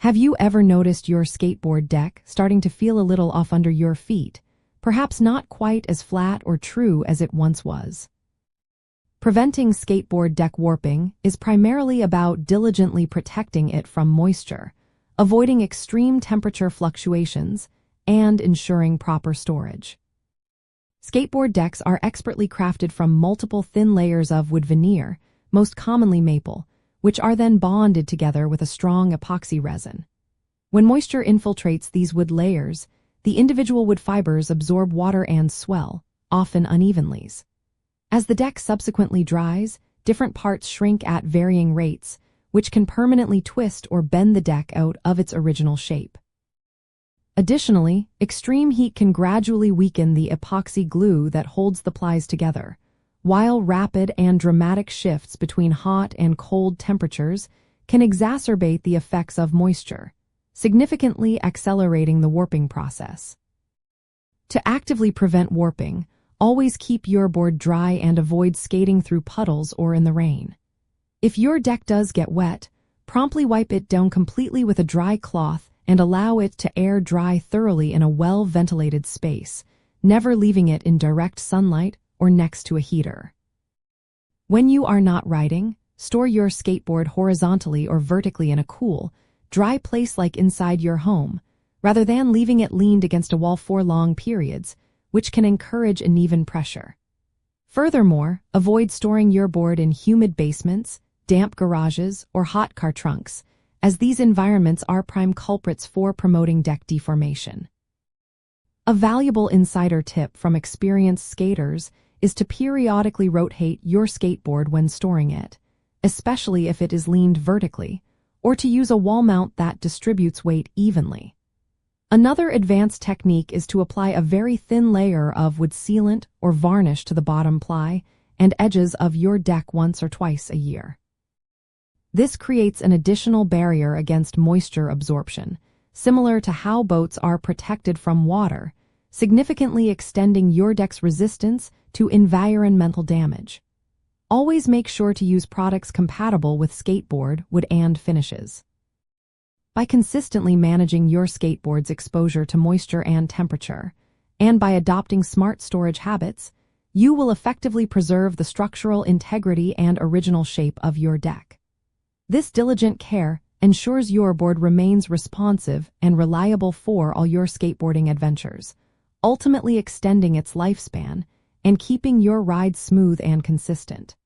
Have you ever noticed your skateboard deck starting to feel a little off under your feet, perhaps not quite as flat or true as it once was? Preventing skateboard deck warping is primarily about diligently protecting it from moisture, avoiding extreme temperature fluctuations, and ensuring proper storage. Skateboard decks are expertly crafted from multiple thin layers of wood veneer, most commonly maple, which are then bonded together with a strong epoxy resin. When moisture infiltrates these wood layers, the individual wood fibers absorb water and swell, often unevenly. As the deck subsequently dries, different parts shrink at varying rates, which can permanently twist or bend the deck out of its original shape. Additionally, extreme heat can gradually weaken the epoxy glue that holds the plies together, while rapid and dramatic shifts between hot and cold temperatures can exacerbate the effects of moisture, significantly accelerating the warping process. To actively prevent warping, always keep your board dry and avoid skating through puddles or in the rain. If your deck does get wet, promptly wipe it down completely with a dry cloth and allow it to air dry thoroughly in a well-ventilated space, never leaving it in direct sunlight or next to a heater. When you are not riding, store your skateboard horizontally or vertically in a cool, dry place like inside your home, rather than leaving it leaned against a wall for long periods, which can encourage uneven pressure. Furthermore, avoid storing your board in humid basements, damp garages, or hot car trunks, as these environments are prime culprits for promoting deck deformation. A valuable insider tip from experienced skaters is to periodically rotate your skateboard when storing it, especially if it is leaned vertically, or to use a wall mount that distributes weight evenly. Another advanced technique is to apply a very thin layer of wood sealant or varnish to the bottom ply and edges of your deck once or twice a year. This creates an additional barrier against moisture absorption, similar to how boats are protected from water, significantly extending your deck's resistance to environmental damage. Always make sure to use products compatible with skateboard wood and finishes. By consistently managing your skateboard's exposure to moisture and temperature, and by adopting smart storage habits, you will effectively preserve the structural integrity and original shape of your deck. This diligent care ensures your board remains responsive and reliable for all your skateboarding adventures, ultimately extending its lifespan and keeping your ride smooth and consistent.